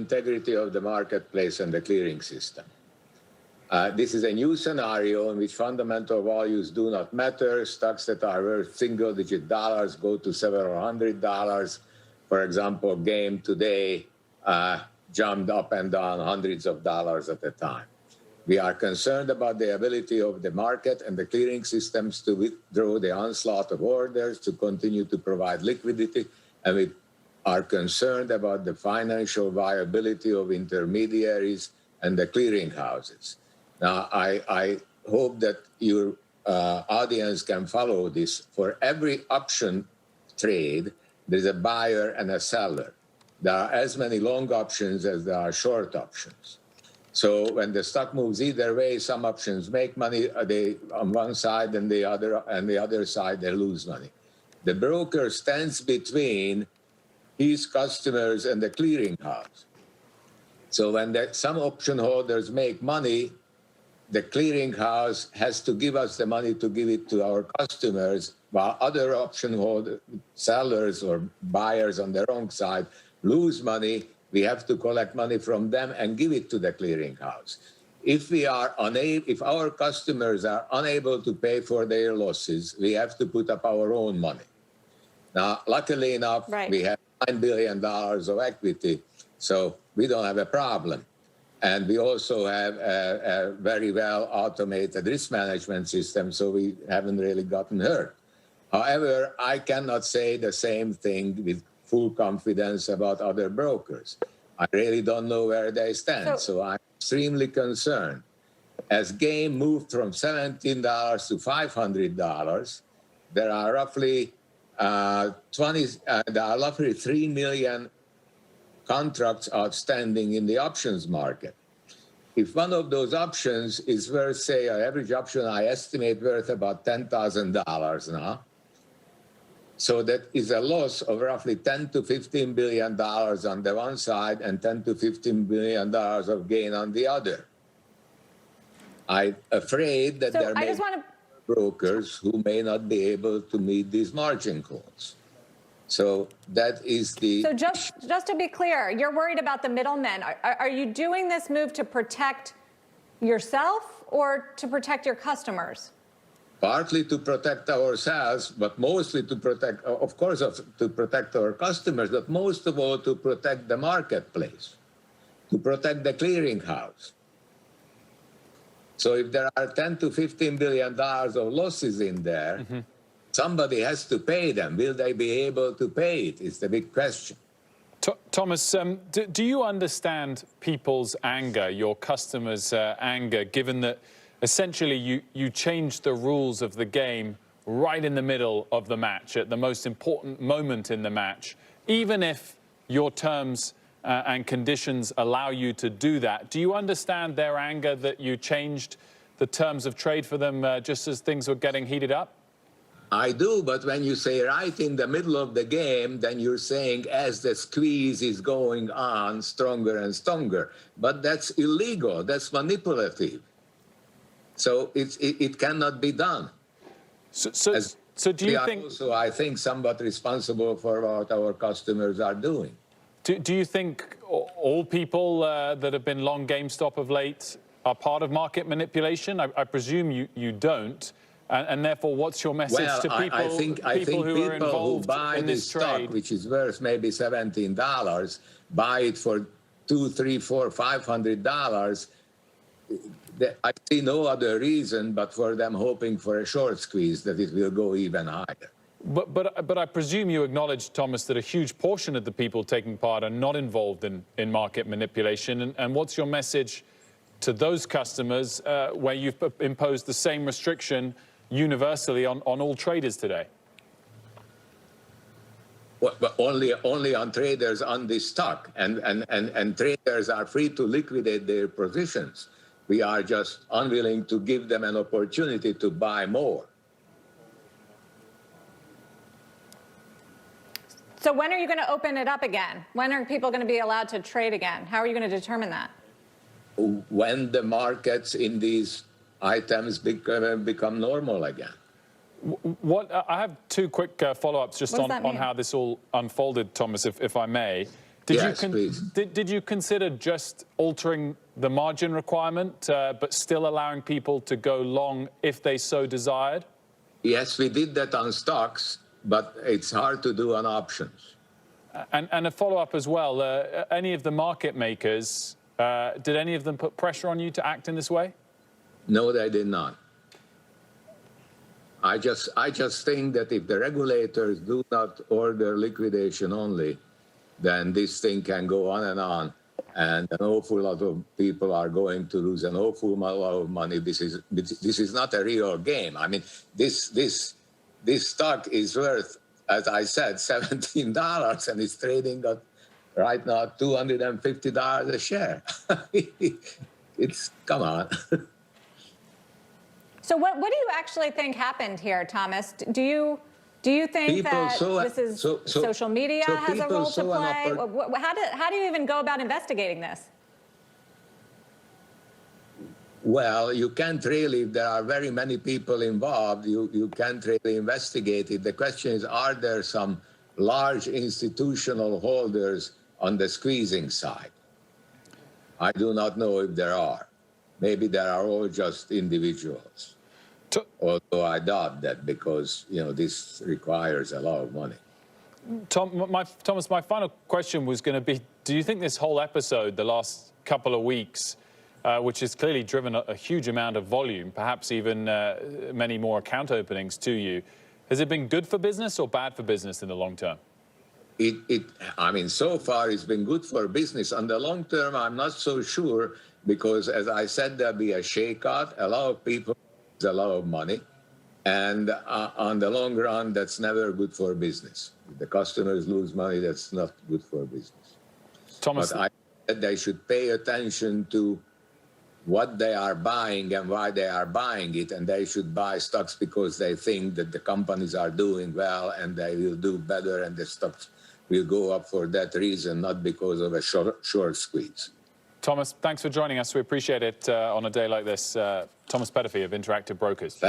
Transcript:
integrity of the marketplace and the clearing system. This is a new scenario in which fundamental values do not matter. Stocks that are worth single-digit dollars go to several $100s. For example, game today jumped up and down hundreds of dollars at a time. We are concerned about the ability of the market and the clearing systems to withdraw the onslaught of orders, to continue to provide liquidity, and we are concerned about the financial viability of intermediaries and the clearing houses. Now, I hope that your audience can follow this. For every option trade, there's a buyer and a seller. There are as many long options as there are short options. So when the stock moves either way, some options make money on one side, and the other side they lose money. The broker stands between his customers and the clearing house. So when some option holders make money, the clearing house has to give us the money to give it to our customers, while other option holder sellers or buyers on the wrong side lose money. We have to collect money from them and give it to the clearing house. If our customers are unable to pay for their losses, we have to put up our own money. Now, luckily enough, we have $9 billion of equity, so we don't have a problem. And we also have a very well automated risk management system, so we haven't really gotten hurt. However, I cannot say the same thing with full confidence about other brokers. I really don't know where they stand, so I'm extremely concerned. As game moved from $17 to $500, there are roughly 3 million contracts outstanding in the options market. If one of those options is worth, say, an average option I estimate worth about $10,000 now, so that is a loss of roughly $10 to $15 billion on the one side and $10 to $15 billion of gain on the other. I'm afraid that there may be brokers who may not be able to meet these margin calls. So that is the... So just to be clear, you're worried about the middlemen. Are you doing this move to protect yourself or to protect your customers? Partly to protect ourselves, but mostly to protect, of course, to protect our customers, but most of all to protect the marketplace, to protect the clearing house. So if there are $10 to $15 billion of losses in there, somebody has to pay them. Will they be able to pay it? It's the big question. Thomas, do you understand people's anger, your customers' anger, given that essentially you changed the rules of the game right in the middle of the match, at the most important moment in the match? Even if your terms and conditions allow you to do that, do you understand their anger that you changed the terms of trade for them just as things were getting heated up? I do, but when you say right in the middle of the game, then you're saying as the squeeze is going on, stronger and stronger. But that's illegal. That's manipulative. So it cannot be done. So do you think... Also, I think, somewhat responsible for what our customers are doing. Do you think all people that have been long GameStop of late are part of market manipulation? I presume you don't. And therefore, what's your message to people, I think people who buy this stock, which is worth maybe $17, buy it for $200, $300, $400, $500. I see no other reason but for them hoping for a short squeeze that it will go even higher. But I presume you acknowledge, Thomas, that a huge portion of the people taking part are not involved in market manipulation. And what's your message to those customers where you've imposed the same restriction universally on all traders today? Well, but only on traders on this stock, and traders are free to liquidate their positions. We are just unwilling to give them an opportunity to buy more. So when are you going to open it up again? When are people going to be allowed to trade again? How are you going to determine that? When the markets in these items become normal again. I have two quick follow-ups just on how this all unfolded, Thomas, if I may. Yes, please. Did you consider just altering the margin requirement, but still allowing people to go long if they so desired? Yes, we did that on stocks, but it's hard to do on options. And a follow-up as well, any of the market makers, did any of them put pressure on you to act in this way? No, they did not. I just think that if the regulators do not order liquidation only, then this thing can go on, and an awful lot of people are going to lose an awful lot of money. This is not a real game. I mean, this stock is worth, as I said, $17, and it's trading at right now $250 a share. Come on. So what do you actually think happened here, Thomas? Do you think that this is social media has a role to play? How do you even go about investigating this? Well, you can't really, if there are very many people involved, you can't really investigate it. The question is, are there some large institutional holders on the squeezing side? I do not know if there are. Maybe there are all just individuals. Although I doubt that, because this requires a lot of money. Thomas, my final question was going to be, do you think this whole episode, the last couple of weeks, which has clearly driven a huge amount of volume, perhaps even many more account openings to you, has it been good for business or bad for business in the long term? I mean, so far it's been good for business. On the long term, I'm not so sure, because, as I said, there'll be a shakeout. A lot of people a lot of money, and on the long run, that's never good for business. If the customers lose money, that's not good for business. Thomas, but I said they should pay attention to what they are buying and why they are buying it, and they should buy stocks because they think that the companies are doing well and they will do better, and the stocks will go up for that reason, not because of a short squeeze. Thomas, thanks for joining us. We appreciate it on a day like this. Thomas Petterfy of Interactive Brokers.